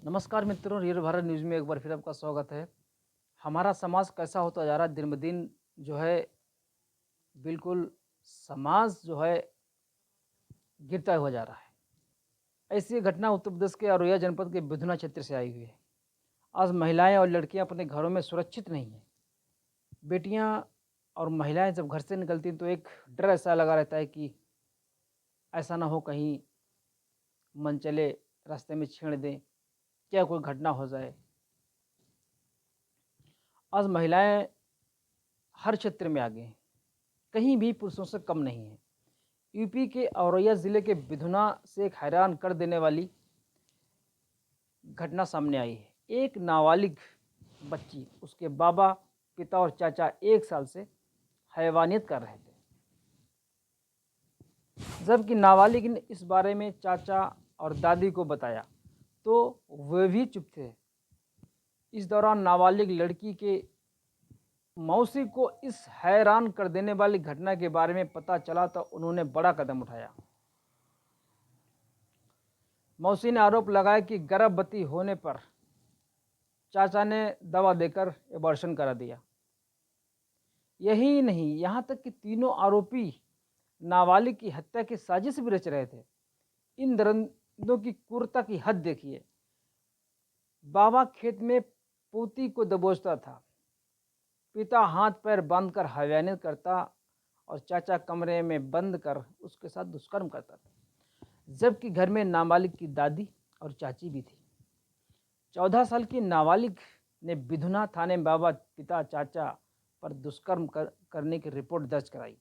नमस्कार मित्रों, real Bharat news में एक बार फिर आपका स्वागत है। हमारा समाज कैसा होता जा रहा है दिन-ब-दिन जो है बिल्कुल समाज जो है गिरता हुआ जा रहा है। ऐसी एक घटना उत्तर प्रदेश के औरैया जनपद के बिधुना क्षेत्र से आई हुई है। आज महिलाएं और लड़कियां अपने घरों में सुरक्षित नहीं हैं। बेटियां और महिलाएं जब घर से निकलती हैं तो एक डर ऐसा लगा रहता है कि ऐसा ना हो कहीं मन चले रास्ते में छेड़ दें, क्या कोई घटना हो जाए। आज महिलाएं हर क्षेत्र में आगे हैं, कहीं भी पुरुषों से कम नहीं है। यूपी के औरैया जिले के बिधुना से एक हैरान कर देने वाली घटना सामने आई है। एक नाबालिग बच्ची, उसके बाबा, पिता और चाचा 1 साल से हैवानियत कर रहे थे। जबकि नाबालिग ने इस बारे में चाचा और दादी को बताया तो वे भी चुप थे। इस दौरान नाबालिग लड़की के मौसी को इस हैरान कर देने वाली घटना के बारे में पता चला तो उन्होंने बड़ा कदम उठाया। मौसी ने आरोप लगाया कि गर्भवती होने पर चाचा ने दवा देकर एबॉर्शन करा दिया। यही नहीं, यहाँ तक कि तीनों आरोपी नाबालिग की हत्या की साजिश भी रच रहे थे। इन दरिंदों की क्रूरता की हद देखिए। बाबा खेत में पोती को दबोचता था, पिता हाथ पैर बांधकर हैवानियत करता और चाचा कमरे में बंद कर उसके साथ दुष्कर्म करता था। जबकि घर में नाबालिग की दादी और चाची भी थी। 14 साल की नाबालिग ने बिधुना थाने में बाबा, पिता, चाचा पर दुष्कर्म करने की रिपोर्ट दर्ज कराई।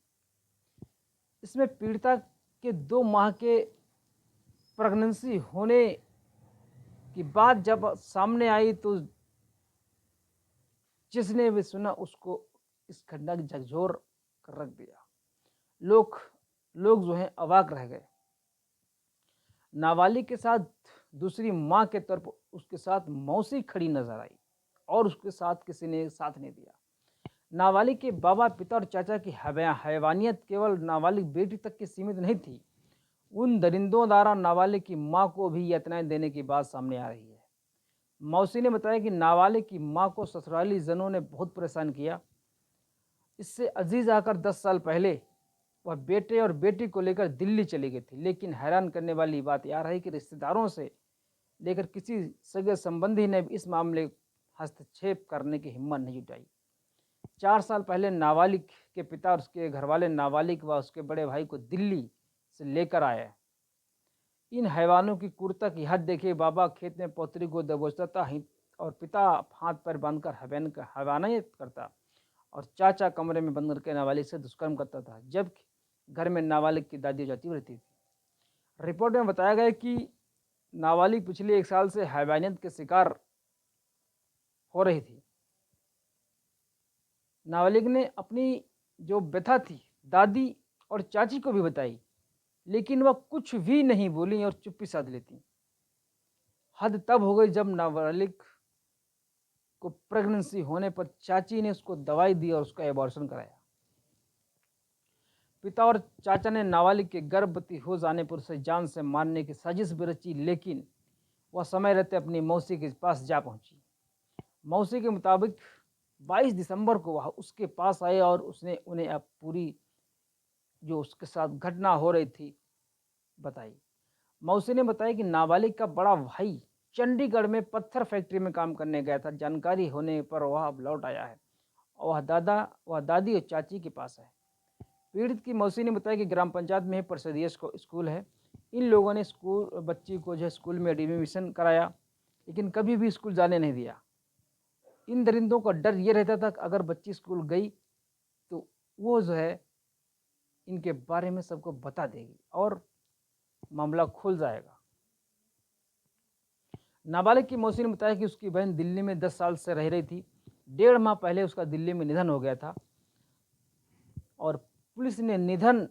इसमें पीड़िता के 2 माह के प्रेगनेंसी होने की बात जब सामने आई तो जिसने भी सुना उसको इस घटना की झकझोर कर रख दिया। लोग लोग जो हैं अवाक रह गए। नाबालिग के साथ दूसरी मां के तौर पर उसके साथ मौसी खड़ी नजर आई और उसके साथ किसी ने साथ नहीं दिया। नाबालिग के बाबा, पिता और चाचा की हैवानियत केवल नाबालिग बेटी तक की सीमित नहीं थी। उन दरिंदों द्वारा नाबालिग की मां को भी यातनाएं देने की बात सामने आ रही है। मौसी ने बताया कि नाबालिग की मां को ससुराली जनों ने बहुत परेशान किया। इससे अजीज आकर 10 साल पहले वह बेटे और बेटी को लेकर दिल्ली चली गई थी। लेकिन हैरान करने वाली बात यह रही कि रिश्तेदारों से लेकर किसी सगे संबंधी ने इस मामले हस्तक्षेप करने की हिम्मत नहीं जुटाई। 4 साल पहले नाबालिग के पिता और उसके घरवाले नाबालिग व उसके बड़े भाई को दिल्ली से लेकर आए। इन हैवानों की क्रूरता की हद देखिए। बाबा खेत में पौत्री को दबोचता था और पिता हाथ पैर बांधकर हैवानियत करता और चाचा कमरे में बंद करके नाबालिग से दुष्कर्म करता था। जबकि घर में नाबालिग की दादी जाती रहती थी। रिपोर्ट में बताया गया कि नाबालिग पिछले 1 साल से हैवानियत के शिकार हो रही थी। नाबालिग ने अपनी जो व्यथा थी दादी और चाची को भी बताई, लेकिन वह कुछ भी नहीं बोली और चुप्पी साध लेती। हद तब हो गई जब नाबालिग को प्रेगनेंसी होने पर चाची ने उसको दवाई दी और उसका एबॉर्शन कराया। पिता और चाचा ने नाबालिग के गर्भवती हो जाने पर उसे जान से मारने की साजिश भी रची, लेकिन वह समय रहते अपनी मौसी के पास जा पहुंची। मौसी के मुताबिक 22 दिसंबर को वह उसके पास आए और उसने उन्हें अब पूरी जो उसके साथ घटना हो रही थी बताई। मौसी ने बताया कि नाबालिग का बड़ा भाई चंडीगढ़ में पत्थर फैक्ट्री में काम करने गया था। जानकारी होने पर वह अब लौट आया है और वह दादी और चाची के पास है। पीड़ित की मौसी ने बताया कि ग्राम पंचायत में ही परिषदीय स्कूल है। इन लोगों ने बच्ची को जो है स्कूल में एडमिशन कराया, लेकिन कभी भी स्कूल जाने नहीं दिया। इन दरिंदों का डर ये रहता था कि अगर बच्ची स्कूल गई तो वो जो है इनके बारे में सबको बता देगी और मामला खुल जाएगा। नाबालिग की मौसी ने बताया कि उसकी बहन दिल्ली में 10 साल से रह रही थी। 1.5 माह पहले उसका दिल्ली में निधन हो गया था और पुलिस ने निधन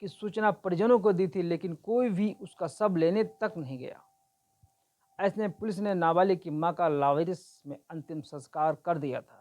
की सूचना परिजनों को दी थी, लेकिन कोई भी उसका शव लेने तक नहीं गया। ऐसे में पुलिस ने नाबालिग की मां का लावारिस में अंतिम संस्कार कर दिया था।